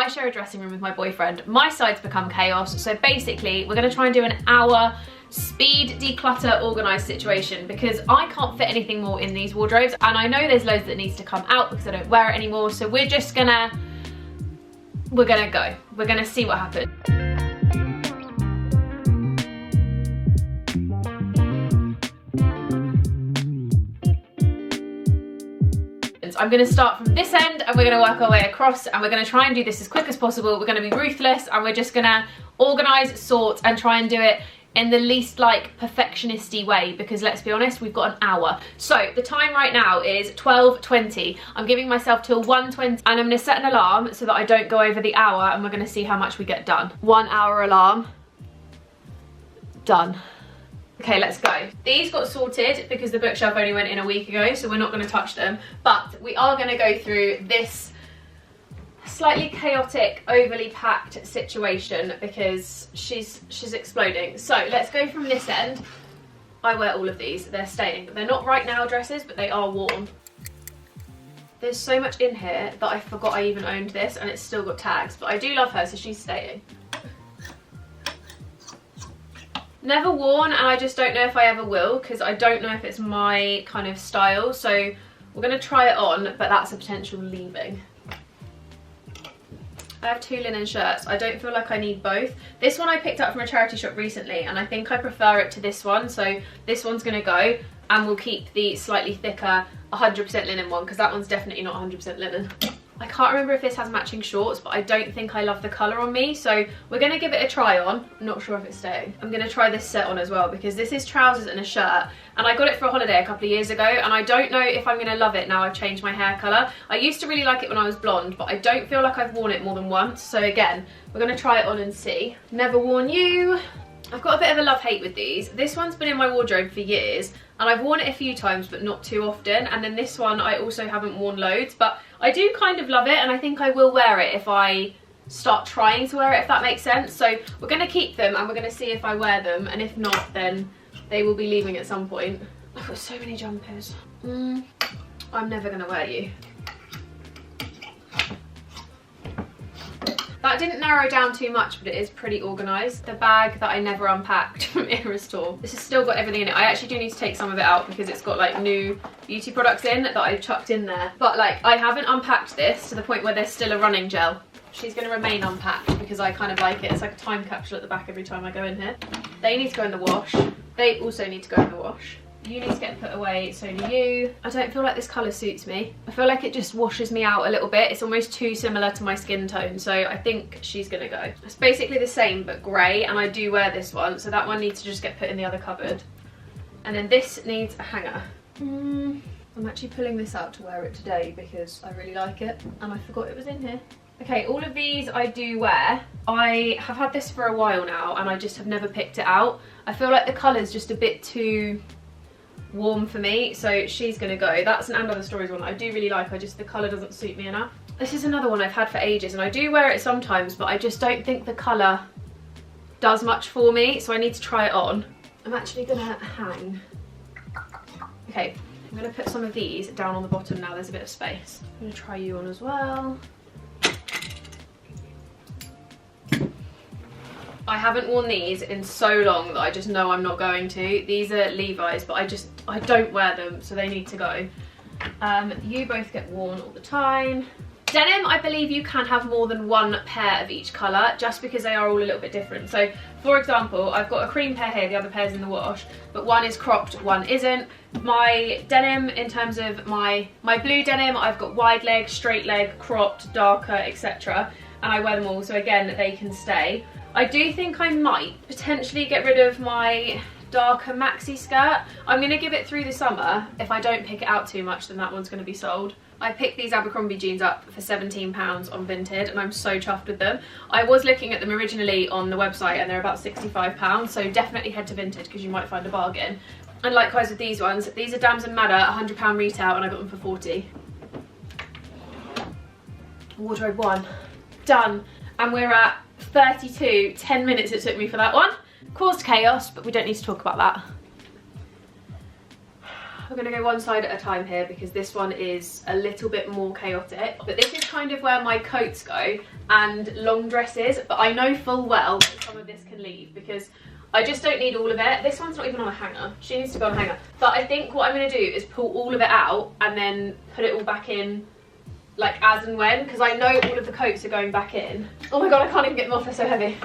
share a dressing room with my boyfriend. My side's become chaos. So basically, we're gonna try and do an hour speed declutter organised situation because I can't fit anything more in these wardrobes, and I know there's loads that needs to come out because I don't wear it anymore. So we're gonna go. We're gonna see what happens. I'm going to start from this end and we're going to work our way across, and we're going to try and do this as quick as possible. We're going to be ruthless and we're just going to organise, sort and try and do it in the least like perfectionisty way, because let's be honest, we've got an hour. So the time right now is 12:20. I'm giving myself till 1:20 and I'm going to set an alarm so that I don't go over the hour, and we're going to see how much we get done. 1 hour alarm. Done. Okay, let's go. These got sorted because the bookshelf only went in a week ago, so we're not going to touch them. But we are going to go through this slightly chaotic, overly packed situation because she's exploding. So let's go from this end. I wear all of these. They're staying. They're not right now dresses, but they are worn. There's so much in here that I forgot I even owned this, and it's still got tags. But I do love her, so she's staying. Never worn, and I just don't know if I ever will because I don't know if it's my kind of style. So we're going to try it on, but that's a potential leaving. I have 2 linen shirts. I don't feel like I need both. This one I picked up from a charity shop recently, and I think I prefer it to this one. So this one's going to go, and we'll keep the slightly thicker 100% linen one because that one's definitely not 100% linen. I can't remember if this has matching shorts, but I don't think I love the colour on me. So we're going to give it a try on. I'm not sure if it's staying. I'm going to try this set on as well because this is trousers and a shirt. And I got it for a holiday a couple of years ago. And I don't know if I'm going to love it now I've changed my hair colour. I used to really like it when I was blonde, but I don't feel like I've worn it more than once. So again, we're going to try it on and see. Never worn you. I've got a bit of a love-hate with these. This one's been in my wardrobe for years, and I've worn it a few times, but not too often. And then this one I also haven't worn loads, but I do kind of love it, and I think I will wear it if I start trying to wear it, if that makes sense. So we're going to keep them, and we're going to see if I wear them, and if not, then they will be leaving at some point. I've got so many jumpers. I'm never going to wear you. That didn't narrow down too much, but it is pretty organised. The bag that I never unpacked from Irrestore. This has still got everything in it. I actually do need to take some of it out because it's got like new beauty products in that I've chucked in there. But like, I haven't unpacked this to the point where there's still a running gel. She's going to remain unpacked because I kind of like it. It's like a time capsule at the back every time I go in here. They need to go in the wash. They also need to go in the wash. You need to get put away, so do you. I don't feel like this colour suits me. I feel like it just washes me out a little bit. It's almost too similar to my skin tone, so I think she's gonna go. It's basically the same but grey, and I do wear this one, so that one needs to just get put in the other cupboard. And then this needs a hanger. I'm actually pulling this out to wear it today because I really like it, and I forgot it was in here. Okay, all of these I do wear. I have had this for a while now, and I just have never picked it out. I feel like the colour's just a bit too warm for me, so she's gonna go. That's an And Other Stories one I do really like. The colour doesn't suit me enough. This is another one I've had for ages, and I do wear it sometimes, but I just don't think the colour does much for me, so I need to try it on. I'm actually gonna hang. Okay, I'm gonna put some of these down on the bottom now. There's a bit of space. I'm gonna try you on as well. I haven't worn these in so long that I just know I'm not going to. These are Levi's, but I don't wear them, so they need to go. You both get worn all the time. Denim, I believe you can have more than one pair of each colour, just because they are all a little bit different. So, for example, I've got a cream pair here, the other pair's in the wash, but one is cropped, one isn't. My denim, in terms of my blue denim, I've got wide leg, straight leg, cropped, darker, etc. And I wear them all, so again, they can stay. I do think I might potentially get rid of my darker maxi skirt. I'm going to give it through the summer. If I don't pick it out too much, then that one's going to be sold. I picked these Abercrombie jeans up for £17 on Vinted, and I'm so chuffed with them. I was looking at them originally on the website, and they're about £65, so definitely head to Vinted because you might find a bargain. And likewise with these ones. These are Dams and Madder, £100 retail, and I got them for 40. Wardrobe 1. Done. And we're at 32, 10 minutes it took me for that one. Caused chaos, but we don't need to talk about that. We're gonna go one side at a time here because this one is a little bit more chaotic. But this is kind of where my coats go and long dresses, but I know full well that some of this can leave because I just don't need all of it. This one's not even on a hanger. She needs to go on a hanger. But I think what I'm gonna do is pull all of it out and then put it all back in like as and when, because I know all of the coats are going back in. Oh my god, I can't even get them off, they're so heavy.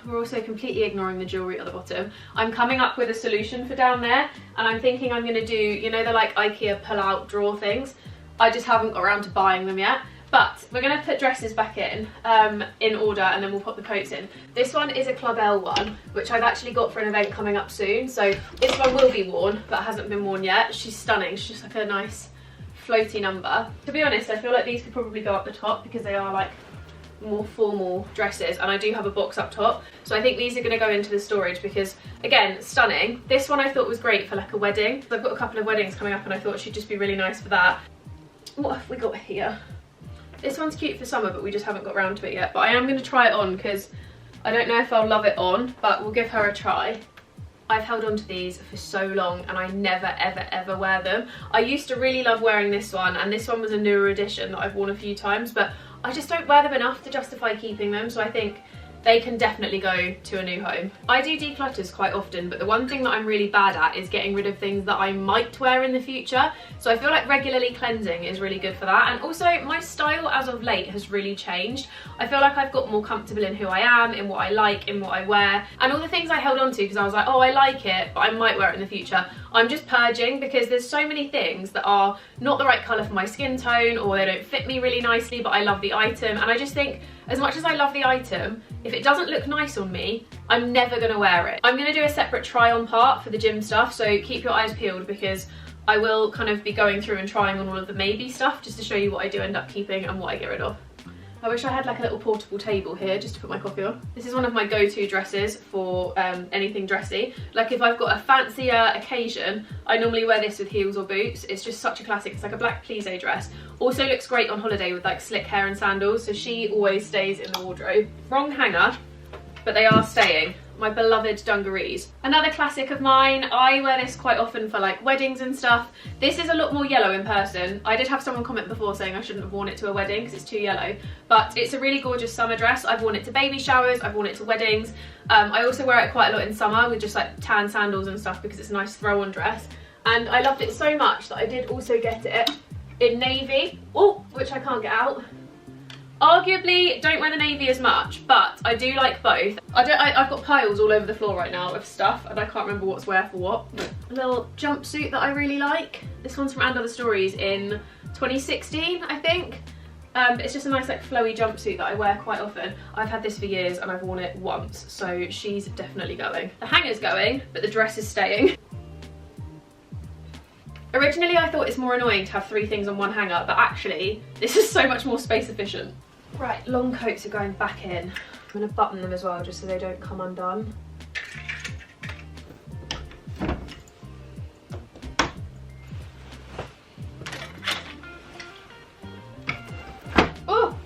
We're also completely ignoring the jewellery at the bottom. I'm coming up with a solution for down there, and I'm thinking I'm gonna do, you know, the like IKEA pull out drawer things. I just haven't got around to buying them yet. But we're gonna put dresses back in order, and then we'll pop the coats in. This one is a Club L one, which I've actually got for an event coming up soon. So this one will be worn, but hasn't been worn yet. She's stunning, she's just like a nice floaty number. To be honest, I feel like these could probably go up the top because they are like more formal dresses, and I do have a box up top. So I think these are gonna go into the storage because, again, stunning. This one I thought was great for like a wedding. I've got a couple of weddings coming up and I thought she'd just be really nice for that. What have we got here? This one's cute for summer, but we just haven't got around to it yet. But I am going to try it on because I don't know if I'll love it on, but we'll give her a try. I've held on to these for so long and I never ever ever wear them. I used to really love wearing this one, and this one was a newer edition that I've worn a few times, but I just don't wear them enough to justify keeping them, so I think they can definitely go to a new home. I do declutters quite often, but the one thing that I'm really bad at is getting rid of things that I might wear in the future. So I feel like regularly cleansing is really good for that. And also my style as of late has really changed. I feel like I've got more comfortable in who I am, in what I like, in what I wear, and all the things I held on to because I was like, oh, I like it, but I might wear it in the future. I'm just purging because there's so many things that are not the right colour for my skin tone, or they don't fit me really nicely, but I love the item. And I just think, as much as I love the item, if it doesn't look nice on me, I'm never gonna wear it. I'm gonna do a separate try on part for the gym stuff, so keep your eyes peeled because I will kind of be going through and trying on all of the maybe stuff just to show you what I do end up keeping and what I get rid of. I wish I had like a little portable table here just to put my coffee on. This is one of my go-to dresses for anything dressy. Like if I've got a fancier occasion, I normally wear this with heels or boots. It's just such a classic. It's like a black plissé dress. Also looks great on holiday with like slick hair and sandals, so she always stays in the wardrobe. Wrong hanger, but they are staying. My beloved dungarees. Another classic of mine. I wear this quite often for like weddings and stuff. This is a lot more yellow in person. I did have someone comment before saying I shouldn't have worn it to a wedding because it's too yellow, but it's a really gorgeous summer dress. I've worn it to baby showers, I've worn it to weddings. I also wear it quite a lot in summer with just like tan sandals and stuff because it's a nice throw on dress. And I loved it so much that I did also get it in navy, which I can't get out. Arguably, don't wear the navy as much, but I do like both. I've got piles all over the floor right now of stuff, and I can't remember what's where for what. A little jumpsuit that I really like. This one's from And Other Stories in 2016, I think. It's just a nice like flowy jumpsuit that I wear quite often. I've had this for years and I've worn it once, so she's definitely going. The hanger's going, but the dress is staying. Originally, I thought it's more annoying to have 3 things on one hanger, but actually, this is so much more space efficient. Right, long coats are going back in. I'm gonna button them as well, just so they don't come undone. Oh!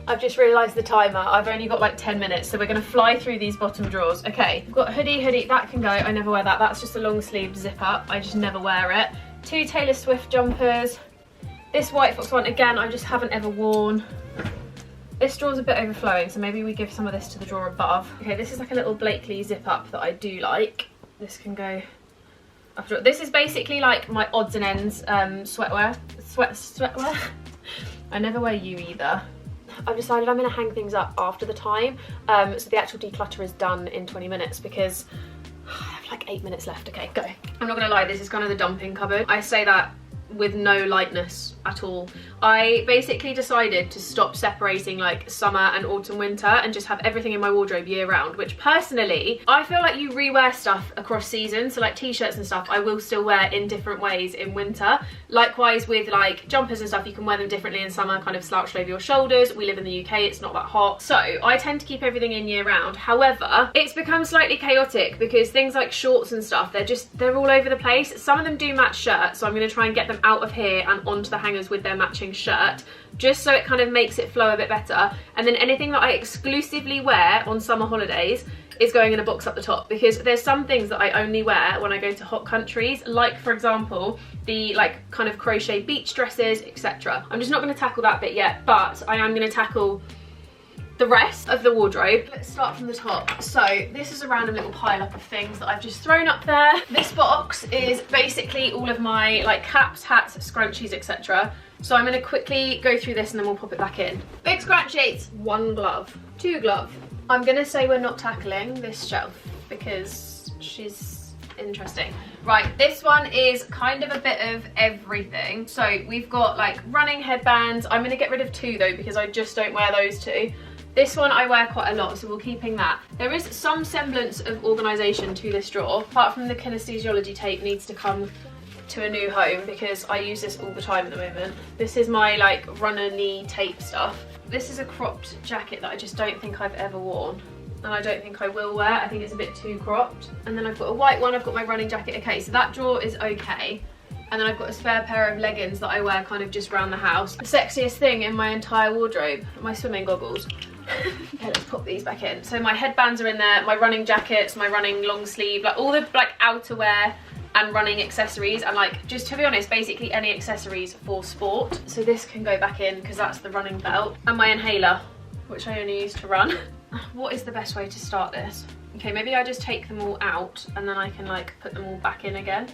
I've just realised the timer. I've only got like 10 minutes, so we're gonna fly through these bottom drawers. Okay, I've got a hoodie, that can go. I never wear that. That's just a long sleeve zip up. I just never wear it. 2 Taylor Swift jumpers. This White Fox one, again, I just haven't ever worn. This drawer's a bit overflowing, so maybe we give some of this to the drawer above. Okay, this is like a little Blakely zip up that I do like. This can go after. This is basically like my odds and ends sweatwear. Sweatwear. I never wear you either. I've decided I'm gonna hang things up after the time, so the actual declutter is done in 20 minutes because I have like 8 minutes left. Okay, go. I'm not gonna lie, this is kind of the dumping cupboard. I say that with no lightness at all. I basically decided to stop separating like summer and autumn winter and just have everything in my wardrobe year round, which personally I feel like you rewear stuff across seasons. So like t-shirts and stuff I will still wear in different ways in winter. Likewise with like jumpers and stuff, you can wear them differently in summer, kind of slouched over your shoulders. We live in the UK, it's not that hot, so I tend to keep everything in year round. However, it's become slightly chaotic because things like shorts and stuff, they're all over the place. Some of them do match shirts, so I'm going to try and get them out of here and onto the hangers with their matching shirt, just so it kind of makes it flow a bit better. And then anything that I exclusively wear on summer holidays is going in a box up the top, because there's some things that I only wear when I go to hot countries, like for example the like kind of crochet beach dresses, etc. I'm just not going to tackle that bit yet, but I am going to tackle the rest of the wardrobe. Let's start from the top. So this is a random little pile up of things that I've just thrown up there. This box is basically all of my like caps, hats, scrunchies, etc. So I'm going to quickly go through this and then we'll pop it back in. Big scrunchies, 1 glove, 2 glove. I'm going to say we're not tackling this shelf because she's interesting. Right, this one is kind of a bit of everything. So we've got like running headbands. I'm going to get rid of 2 though because I just don't wear those 2. This one I wear quite a lot, so we're keeping that. There is some semblance of organisation to this drawer, apart from the kinesiology tape needs to come to a new home because I use this all the time at the moment. This is my like runner knee tape stuff. This is a cropped jacket that I just don't think I've ever worn, and I don't think I will wear. I think it's a bit too cropped. And then I've got a white one, I've got my running jacket. Okay, so that drawer is okay. And then I've got a spare pair of leggings that I wear kind of just around the house. The sexiest thing in my entire wardrobe, my swimming goggles. Okay, let's pop these back in. So my headbands are in there, my running jackets, my running long sleeve, like all the like outerwear and running accessories, and like, just to be honest, basically any accessories for sport. So this can go back in because that's the running belt, and my inhaler, which I only use to run. What is the best way to start this? Okay, maybe I just take them all out and then I can like put them all back in again.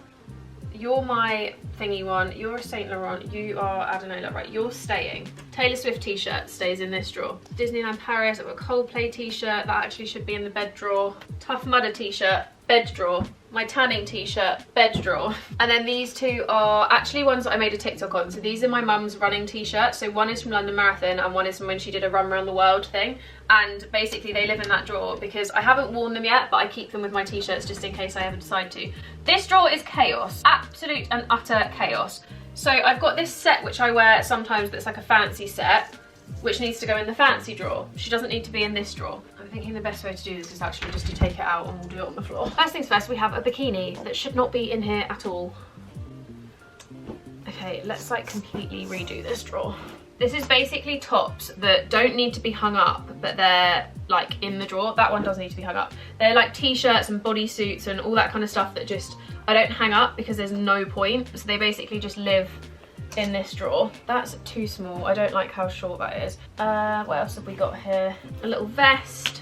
You're my thingy one, you're a Saint Laurent, you are, I don't know, right, you're staying. Taylor Swift t-shirt stays in this drawer. Disneyland Paris, I've got a Coldplay t-shirt, that actually should be in the bed drawer. Tough Mudder t-shirt, bed drawer. My tanning t-shirt, bed drawer. And then these 2 are actually ones that I made a TikTok on. So these are my mum's running t-shirts. So one is from London Marathon and one is from when she did a run around the world thing. And basically they live in that drawer because I haven't worn them yet, but I keep them with my t-shirts just in case I ever decide to. This drawer is chaos, absolute and utter chaos. So I've got this set which I wear sometimes that's like a fancy set, which needs to go in the fancy drawer. She doesn't need to be in this drawer. I'm thinking the best way to do this is actually just to take it out and we'll do it on the floor. First things first, we have a bikini that should not be in here at all. Okay, let's like completely redo this drawer. This is basically tops that don't need to be hung up, but they're like in the drawer. That one does need to be hung up. They're like t-shirts and bodysuits and all that kind of stuff that just, I don't hang up because there's no point. So they basically just live in this drawer. That's too small. I don't like how short that is. What else have we got here? A little vest.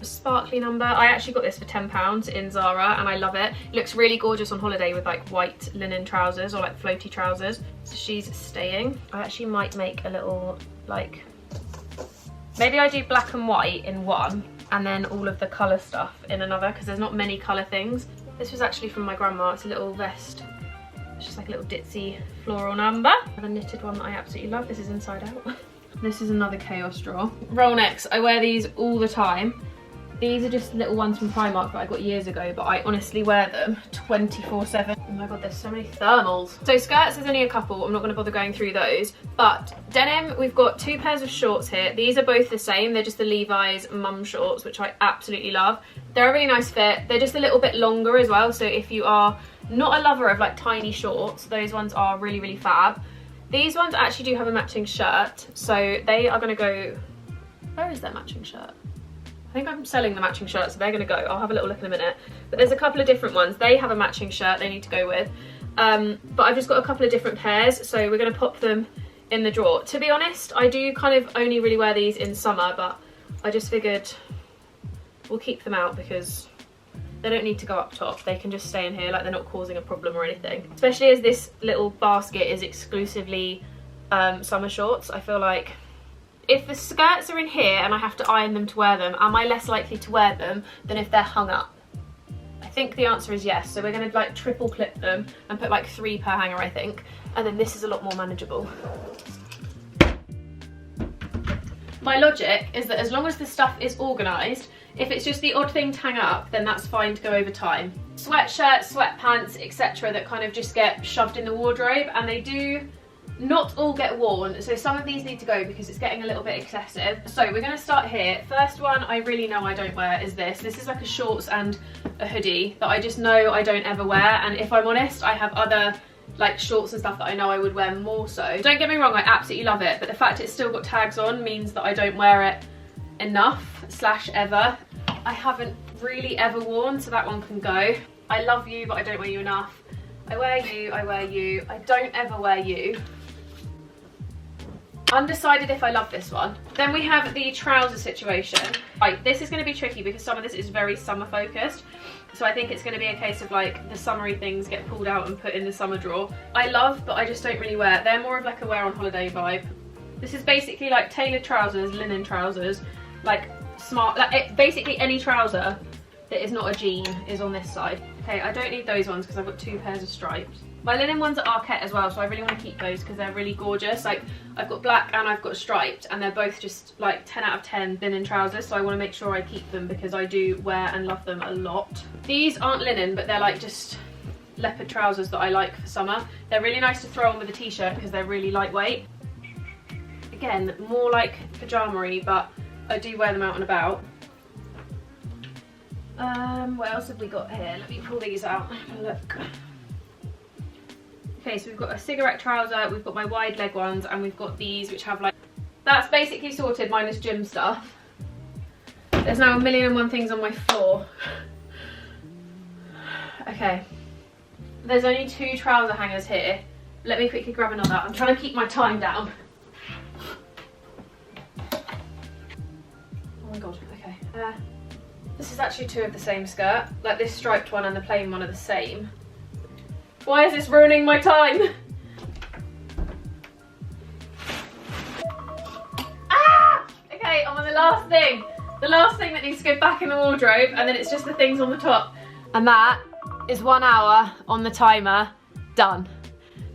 A sparkly number. I actually got this for £10 in Zara and I love it. It looks really gorgeous on holiday with like white linen trousers or like floaty trousers. So she's staying. I actually might make a little like, maybe I do black and white in one and then all of the colour stuff in another because there's not many colour things. This was actually from my grandma. It's a little vest. It's just like a little ditzy floral number. I have a knitted one that I absolutely love. This is inside out. This is another chaos drawer. Roll necks. I wear these all the time. These are just little ones from Primark that I got years ago, but I honestly wear them 24/7. Oh my god, there's so many thermals. So skirts, there's only a couple. I'm not going to bother going through those. But denim, we've got 2 pairs of shorts here. These are both the same. They're just the Levi's mum shorts, which I absolutely love. They're a really nice fit. They're just a little bit longer as well. So if you are not a lover of like tiny shorts, those ones are really, really fab. These ones actually do have a matching shirt. So they are going to go... Where is their matching shirt? I think I'm selling the matching shirt, so they're going to go. I'll have a little look in a minute. But there's a couple of different ones. They have a matching shirt they need to go with. But I've just got a couple of different pairs, so we're going to pop them in the drawer. To be honest, I do kind of only really wear these in summer, but I just figured we'll keep them out because they don't need to go up top. They can just stay in here, like they're not causing a problem or anything. Especially as this little basket is exclusively summer shorts. I feel like if the skirts are in here and I have to iron them to wear them, am I less likely to wear them than if they're hung up? I think the answer is yes. So we're going to like triple clip them and put like 3 per hanger, I think. And then this is a lot more manageable. My logic is that as long as the stuff is organised, if it's just the odd thing to hang up, then that's fine to go over time. Sweatshirts, sweatpants, etc. that kind of just get shoved in the wardrobe, and they do not all get worn, so some of these need to go because it's getting a little bit excessive. So we're going to start here. First one I really know I don't wear is this. This is like a shorts and a hoodie that I just know I don't ever wear, and if I'm honest, I have other like shorts and stuff that I know I would wear more so. Don't get me wrong, I absolutely love it, but the fact it's still got tags on means that I don't wear it enough / ever. I haven't really ever worn, so that one can go. I love you, but I don't wear you enough. I wear you, I wear you. I don't ever wear you. Undecided if I love this one. Then we have the trouser situation. Right, this is going to be tricky because some of this is very summer focused. So I think it's going to be a case of like the summery things get pulled out and put in the summer drawer. I love, but I just don't really wear. They're more of like a wear on holiday vibe. This is basically like tailored trousers, linen trousers, like smart, like basically any trouser that is not a jean is on this side. Okay, I don't need those ones because I've got 2 pairs of stripes. My linen ones are Arquette as well, so I really want to keep those because they're really gorgeous. Like, I've got black and I've got striped, and they're both just like 10 out of 10 linen trousers, so I want to make sure I keep them because I do wear and love them a lot. These aren't linen, but they're like just leopard trousers that I like for summer. They're really nice to throw on with a t-shirt because they're really lightweight. Again, more like pyjama-y, but I do wear them out and about. What else have we got here? Let me pull these out and have a look. Okay, so we've got a cigarette trouser, we've got my wide leg ones, and we've got these which have like... That's basically sorted minus gym stuff. There's now 1,000,001 things on my floor. Okay. There's only 2 trouser hangers here. Let me quickly grab another. I'm trying to keep my time down. Oh my god, okay. This is actually 2 of the same skirt. Like this striped one and the plain one are the same. Why is this ruining my time? Ah! Okay, I'm on the last thing. The last thing that needs to go back in the wardrobe, and then it's just the things on the top. And that is 1 hour on the timer, done.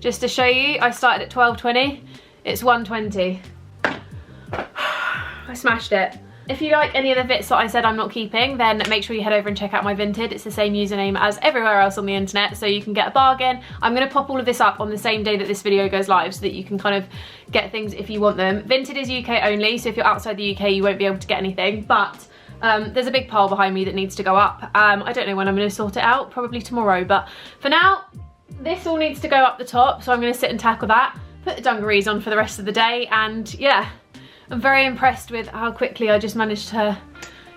Just to show you, I started at 12:20, it's 1:20. I smashed it. If you like any of the bits that I said I'm not keeping, then make sure you head over and check out my Vinted. It's the same username as everywhere else on the internet, so you can get a bargain. I'm going to pop all of this up on the same day that this video goes live so that you can kind of get things if you want them. Vinted is UK only, so if you're outside the UK you won't be able to get anything, but there's a big pile behind me that needs to go up. I don't know when I'm going to sort it out, probably tomorrow, but for now, this all needs to go up the top, so I'm going to sit and tackle that, put the dungarees on for the rest of the day, and yeah. I'm very impressed with how quickly I just managed to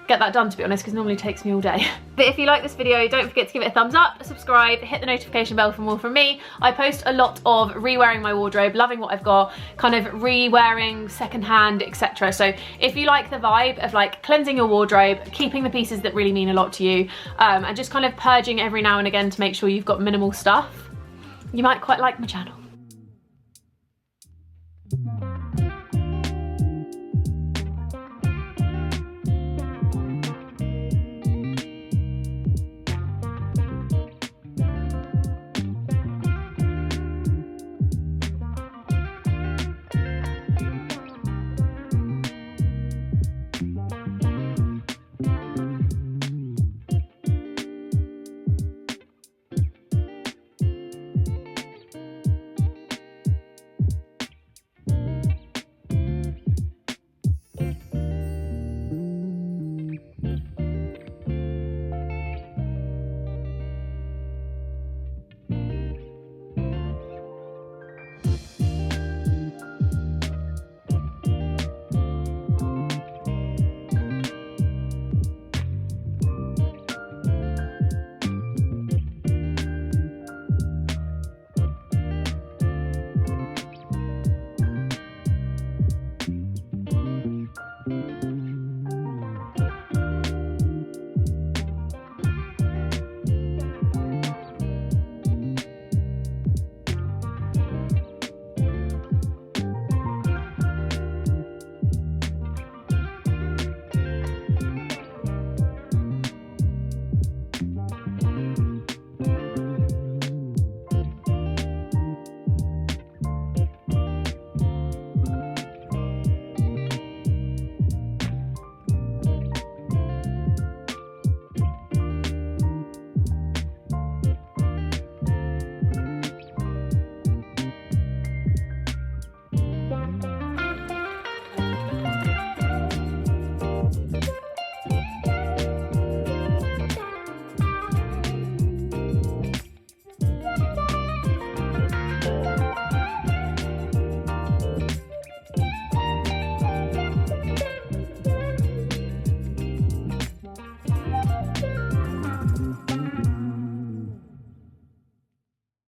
get that done, to be honest, because it normally takes me all day. But if you like this video, don't forget to give it a thumbs up, subscribe, hit the notification bell for more from me. I post a lot of re-wearing my wardrobe, loving what I've got, kind of re-wearing secondhand, etc. So if you like the vibe of like cleansing your wardrobe, keeping the pieces that really mean a lot to you, and just kind of purging every now and again to make sure you've got minimal stuff, you might quite like my channel.